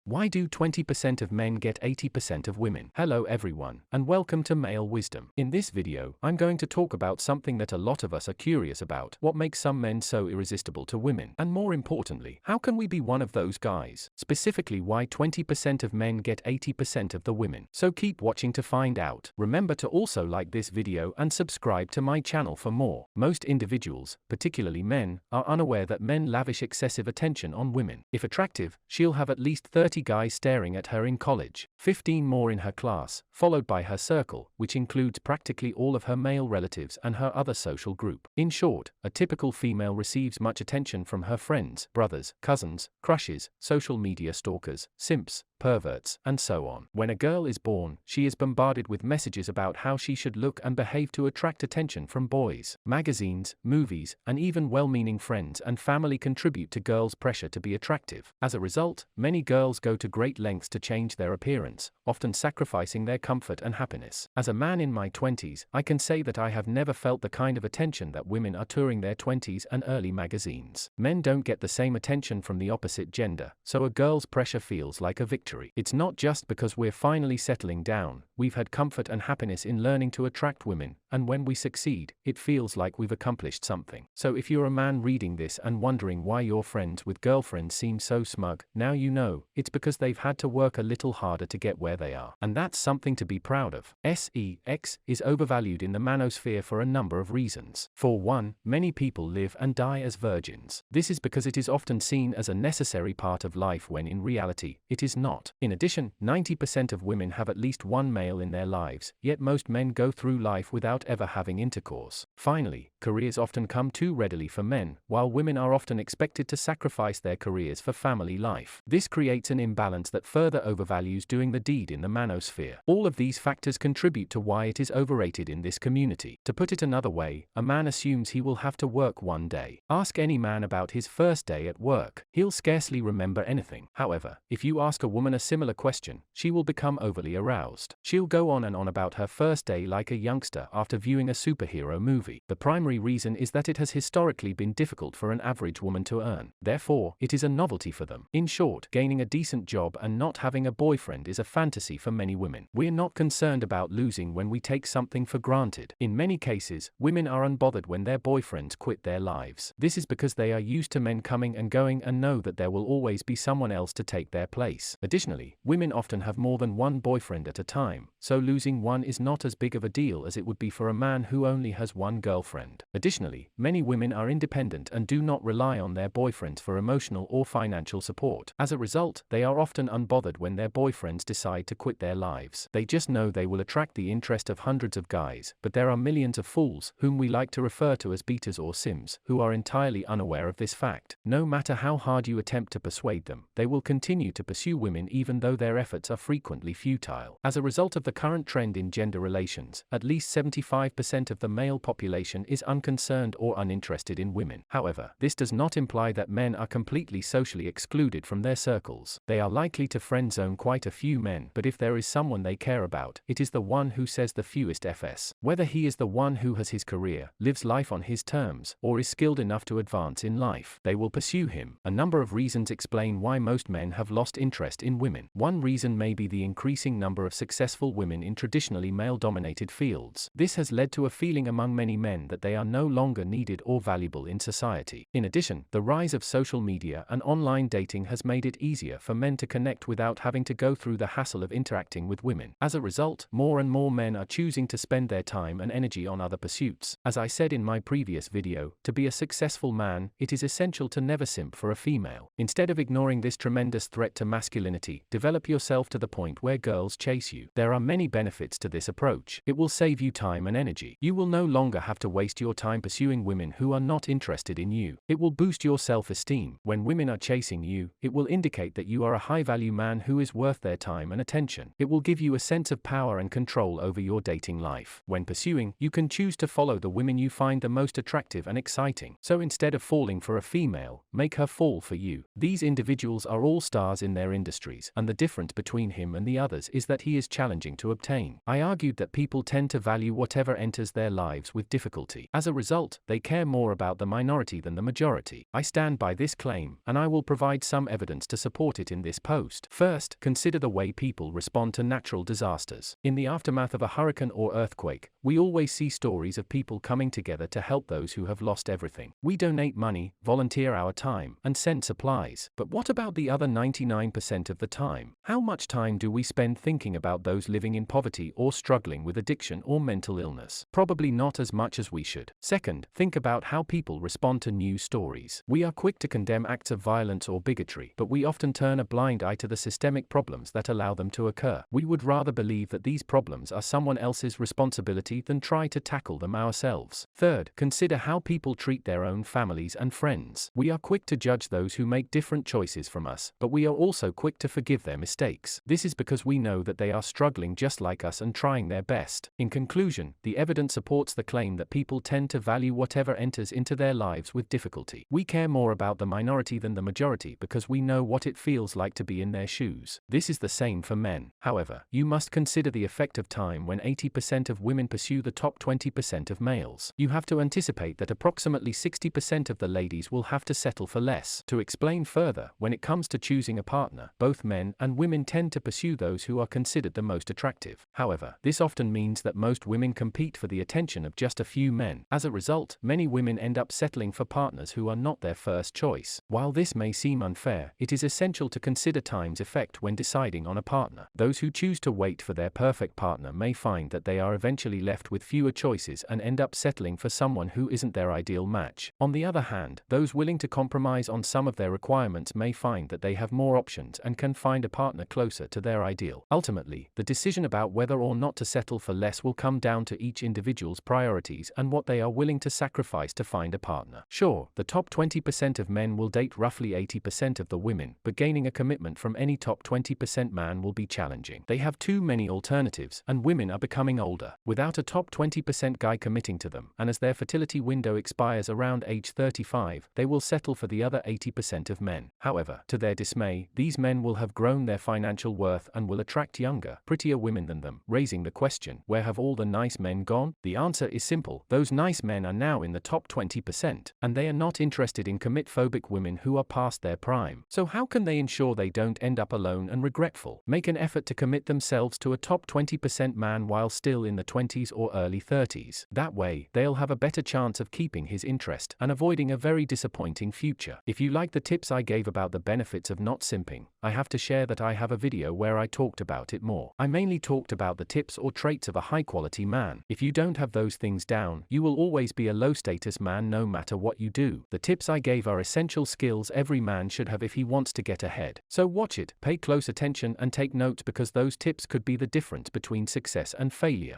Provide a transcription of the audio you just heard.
Why do 20% of men get 80% of women? Hello everyone, and welcome to Male Wisdom. In this video, I'm going to talk about something that a lot of us are curious about: what makes some men so irresistible to women? And more importantly, how can we be one of those guys? Specifically, why 20% of men get 80% of the women. So keep watching to find out. Remember to also like this video and subscribe to my channel for more. Most individuals, particularly men, are unaware that men lavish excessive attention on women. If attractive, she'll have at least 30 guys staring at her in college, 15 more in her class, followed by her circle, which includes practically all of her male relatives and her other social group. In short, a typical female receives much attention from her friends, brothers, cousins, crushes, social media stalkers, simps, perverts, and so on. When a girl is born, she is bombarded with messages about how she should look and behave to attract attention from boys. Magazines, movies, and even well-meaning friends and family contribute to girls' pressure to be attractive. As a result, many girls go to great lengths to change their appearance, often sacrificing their comfort and happiness. As a man in my 20s, I can say that I have never felt the kind of attention that women are touring their 20s and early magazines. Men don't get the same attention from the opposite gender, so a girl's pressure feels like a victory. It's not just because we're finally settling down, we've had comfort and happiness in learning to attract women, and when we succeed, it feels like we've accomplished something. So if you're a man reading this and wondering why your friends with girlfriends seem so smug, now you know, it's because they've had to work a little harder to get where they are. And that's something to be proud of. Sex is overvalued in the manosphere for a number of reasons. For one, many people live and die as virgins. This is because it is often seen as a necessary part of life when in reality, it is not. In addition, 90% of women have at least one male in their lives, yet most men go through life without ever having intercourse. Finally, careers often come too readily for men, while women are often expected to sacrifice their careers for family life. This creates an imbalance that further overvalues doing the deed in the manosphere. All of these factors contribute to why it is overrated in this community. To put it another way, a man assumes he will have to work one day. Ask any man about his first day at work. He'll scarcely remember anything. However, if you ask a woman a similar question, she will become overly aroused. She'll go on and on about her first day like a youngster after viewing a superhero movie. The primary reason is that it has historically been difficult for an average woman to earn. Therefore, it is a novelty for them. In short, gaining a decent job and not having a boyfriend is a fantasy for many women. We're not concerned about losing when we take something for granted. In many cases, women are unbothered when their boyfriends quit their lives. This is because they are used to men coming and going and know that there will always be someone else to take their place. Additionally, women often have more than one boyfriend at a time, so losing one is not as big of a deal as it would be for a man who only has one girlfriend. Additionally, many women are independent and do not rely on their boyfriends for emotional or financial support. As a result, they are often unbothered when their boyfriends decide to quit their lives. They just know they will attract the interest of hundreds of guys, but there are millions of fools, whom we like to refer to as beaters or simps, who are entirely unaware of this fact. No matter how hard you attempt to persuade them, they will continue to pursue women even though their efforts are frequently futile. As a result of the current trend in gender relations, at least 75% of the male population is unconcerned or uninterested in women. However, this does not imply that men are completely socially excluded from their circles. They are likely to friend-zone quite a few men, but if there is someone they care about, it is the one who says the fewest FS. Whether he is the one who has his career, lives life on his terms, or is skilled enough to advance in life, they will pursue him. A number of reasons explain why most men have lost interest in women. One reason may be the increasing number of successful women in traditionally male-dominated fields. This has led to a feeling among many men that they are no longer needed or valuable in society. In addition, the rise of social media and online dating has made it easier for men to connect without having to go through the hassle of interacting with women. As a result, more and more men are choosing to spend their time and energy on other pursuits. As I said in my previous video, to be a successful man, it is essential to never simp for a female. Instead of ignoring this tremendous threat to masculinity, develop yourself to the point where girls chase you. There are many benefits to this approach. It will save you time and energy. You will no longer have to waste your time pursuing women who are not interested in you. It will boost your self-esteem. When women are chasing you, it will indicate that you are a high-value man who is worth their time and attention. It will give you a sense of power and control over your dating life. When pursuing, you can choose to follow the women you find the most attractive and exciting. So instead of falling for a female, make her fall for you. These individuals are all stars in their industries, and the difference between him and the others is that he is challenging challenging to obtain. I argued that people tend to value whatever enters their lives with difficulty. As a result, they care more about the minority than the majority. I stand by this claim, and I will provide some evidence to support it in this post. First, consider the way people respond to natural disasters. In the aftermath of a hurricane or earthquake, we always see stories of people coming together to help those who have lost everything. We donate money, volunteer our time, and send supplies. But what about the other 99% of the time? How much time do we spend thinking about those living in poverty or struggling with addiction or mental illness? Probably not as much as we should. Second, think about how people respond to news stories. We are quick to condemn acts of violence or bigotry, but we often turn a blind eye to the systemic problems that allow them to occur. We would rather believe that these problems are someone else's responsibility than try to tackle them ourselves. Third, consider how people treat their own families and friends. We are quick to judge those who make different choices from us, but we are also quick to forgive their mistakes. This is because we know that they are struggling just like us and trying their best. In conclusion, the evidence supports the claim that people tend to value whatever enters into their lives with difficulty. We care more about the minority than the majority because we know what it feels like to be in their shoes. This is the same for men. However, you must consider the effect of time when 80% of women pursue the top 20% of males. You have to anticipate that approximately 60% of the ladies will have to settle for less. To explain further, when it comes to choosing a partner, both men and women tend to pursue those who are considered the most attractive. However, this often means that most women compete for the attention of just a few men. As a result, many women end up settling for partners who are not their first choice. While this may seem unfair, it is essential to consider time's effect when deciding on a partner. Those who choose to wait for their perfect partner may find that they are eventually left with fewer choices and end up settling for someone who isn't their ideal match. On the other hand, those willing to compromise on some of their requirements may find that they have more options and can find a partner closer to their ideal. Ultimately, the decision about whether or not to settle for less will come down to each individual's priorities and what they are willing to sacrifice to find a partner. Sure, the top 20% of men will date roughly 80% of the women, but gaining a commitment from any top 20% man will be challenging. They have too many alternatives, and women are becoming older. Without a top 20% guy committing to them, and as their fertility window expires around age 35, they will settle for the other 80% of men. However, to their dismay, these men will have grown their financial worth and will attract younger, prettier women than them, raising the question, where have all the nice men gone? The answer is simple: those nice men are now in the top 20%, and they are not interested in commit-phobic women who are past their prime. So how can they ensure they don't end up alone and regretful? Make an effort to commit themselves to a top 20% man while still in the 20s or early 30s. That way, they'll have a better chance of keeping his interest and avoiding a very disappointing future. If you like the tips I gave about the benefits of not simping, I have to share that I have a video where I talked about it more. I mainly talked about the tips or traits of a high-quality man. If you don't have those things down, you will always be a low-status man no matter what you do. The tips I gave are essential skills every man should have if he wants to get ahead. So watch it, pay close attention and take notes because those tips could be the difference between success and failure.